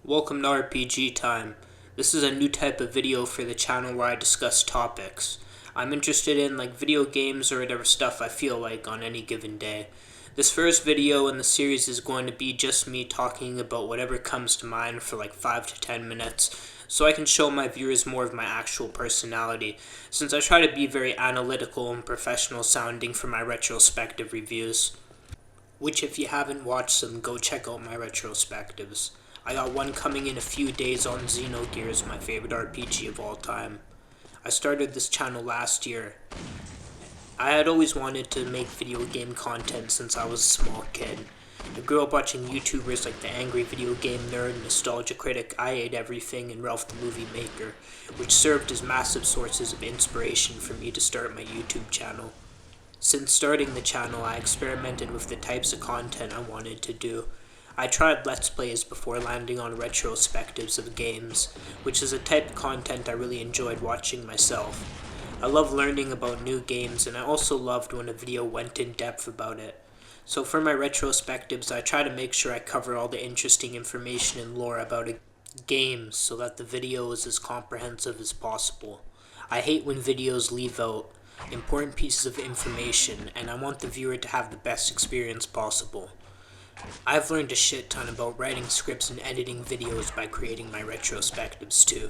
Welcome to RPGtime. This is a new type of video for the channel where I discuss topics. I'm interested in video games or whatever stuff I feel like on any given day. This first video in the series is going to be just me talking about whatever comes to mind for 5 to 10 minutes so I can show my viewers more of my actual personality, since I try to be very analytical and professional sounding for my retrospective reviews. Which, if you haven't watched them, go check out my retrospectives. I got one coming in a few days on Xenogears, my favorite RPG of all time. I started this channel last year. I had always wanted to make video game content since I was a small kid. I grew up watching YouTubers like the Angry Video Game Nerd, Nostalgia Critic, I Ate Everything, and Ralph the Movie Maker, which served as massive sources of inspiration for me to start my YouTube channel. Since starting the channel, I experimented with the types of content I wanted to do. I tried Let's Plays before landing on retrospectives of games, which is a type of content I really enjoyed watching myself. I love learning about new games, and I also loved when a video went in depth about it. So for my retrospectives, I try to make sure I cover all the interesting information and lore about a game so that the video is as comprehensive as possible. I hate when videos leave out important pieces of information, and I want the viewer to have the best experience possible. I've learned a shit ton about writing scripts and editing videos by creating my retrospectives too.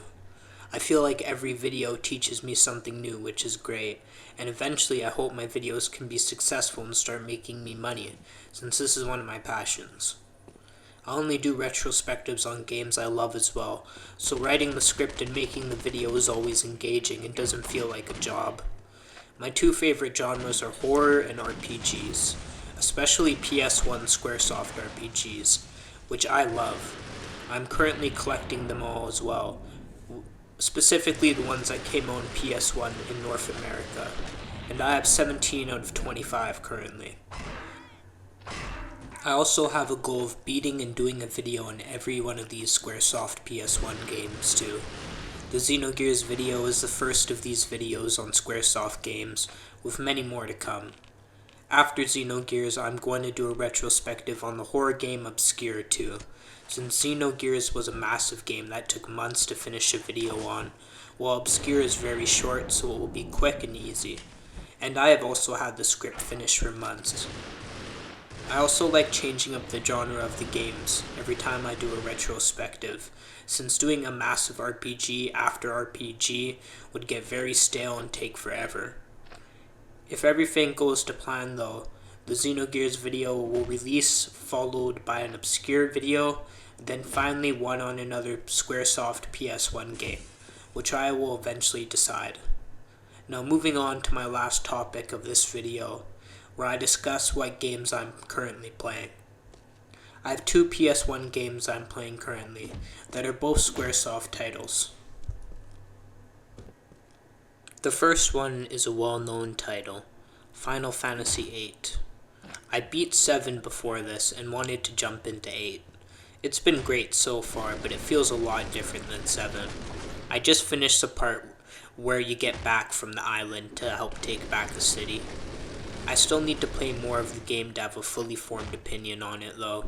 I feel like every video teaches me something new, which is great, and eventually I hope my videos can be successful and start making me money, since this is one of my passions. I only do retrospectives on games I love as well, so writing the script and making the video is always engaging and doesn't feel like a job. My two favorite genres are horror and RPGs, especially PS1 Squaresoft RPGs, which I love. I'm currently collecting them all as well, specifically the ones that came out on PS1 in North America, and I have 17 out of 25 currently. I also have a goal of beating and doing a video on every one of these Squaresoft PS1 games too. The Xenogears video is the first of these videos on Squaresoft games, with many more to come. After Xenogears, I'm going to do a retrospective on the horror game Obscure too, since Xenogears was a massive game that took months to finish a video on, while Obscure is very short, so it will be quick and easy. And I have also had the script finished for months. I also like changing up the genre of the games every time I do a retrospective, since doing a massive RPG after RPG would get very stale and take forever. If everything goes to plan though, the Xenogears video will release, followed by an Obscure video, then finally one on another Squaresoft PS1 game, which I will eventually decide. Now moving on to my last topic of this video, where I discuss what games I'm currently playing. I have two PS1 games I'm playing currently that are both Squaresoft titles. The first one is a well-known title, Final Fantasy VIII. I beat 7 before this and wanted to jump into 8. It's been great so far, but it feels a lot different than 7. I just finished the part where you get back from the island to help take back the city. I still need to play more of the game to have a fully formed opinion on it though.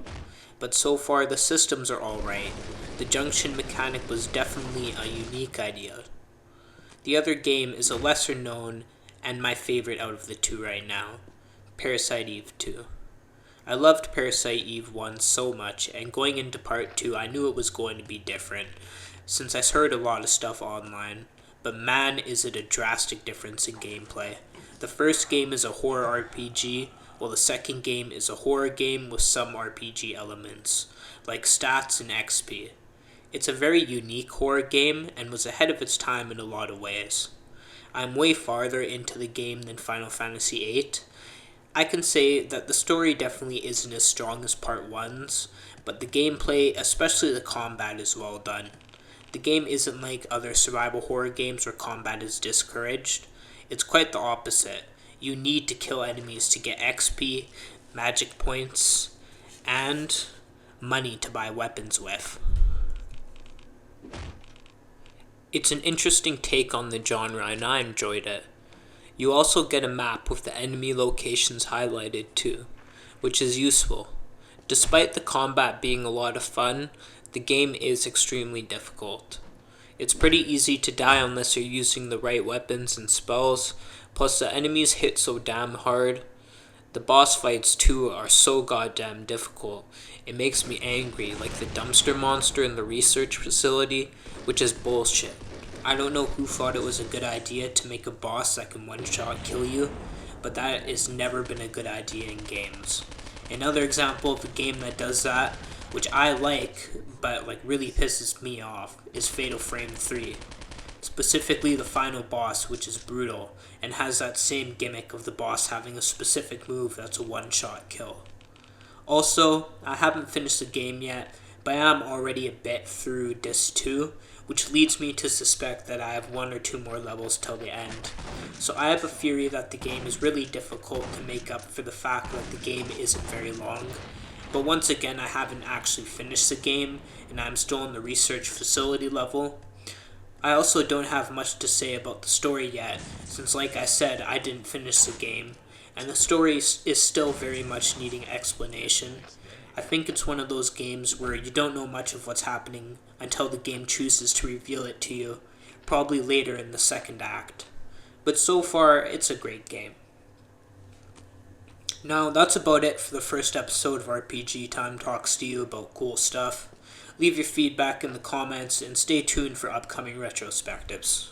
But so far the systems are alright. The junction mechanic was definitely a unique idea. The other game is a lesser known and my favorite out of the two right now, Parasite Eve 2. I loved Parasite Eve 1 so much, and going into part 2 I knew it was going to be different, since I heard a lot of stuff online, but man is it a drastic difference in gameplay. The first game is a horror RPG, while the second game is a horror game with some RPG elements, like stats and XP. It's a very unique horror game and was ahead of its time in a lot of ways. I'm way farther into the game than Final Fantasy VIII. I can say that the story definitely isn't as strong as Part 1's, but the gameplay, especially the combat, is well done. The game isn't like other survival horror games where combat is discouraged. It's quite the opposite. You need to kill enemies to get XP, magic points, and money to buy weapons with. It's an interesting take on the genre and I enjoyed it. You also get a map with the enemy locations highlighted too, which is useful. Despite the combat being a lot of fun, the game is extremely difficult. It's pretty easy to die unless you're using the right weapons and spells, plus the enemies hit so damn hard. The boss fights too are so goddamn difficult. It makes me angry, like the dumpster monster in the research facility, which is bullshit. I don't know who thought it was a good idea to make a boss that can one-shot kill you, but that has never been a good idea in games. Another example of a game that does that, which I like, but really pisses me off, is Fatal Frame 3. Specifically the final boss, which is brutal, and has that same gimmick of the boss having a specific move that's a one-shot kill. Also, I haven't finished the game yet, but I am already a bit through Disc 2, which leads me to suspect that I have 1 or 2 more levels till the end. So I have a theory that the game is really difficult to make up for the fact that the game isn't very long. But once again, I haven't actually finished the game, and I'm still in the research facility level. I also don't have much to say about the story yet, since like I said, I didn't finish the game, and the story is still very much needing explanation. I think it's one of those games where you don't know much of what's happening until the game chooses to reveal it to you, probably later in the second act. But so far, it's a great game. Now, that's about it for the first episode of RPG Time Talks to you about cool stuff. Leave your feedback in the comments and stay tuned for upcoming retrospectives.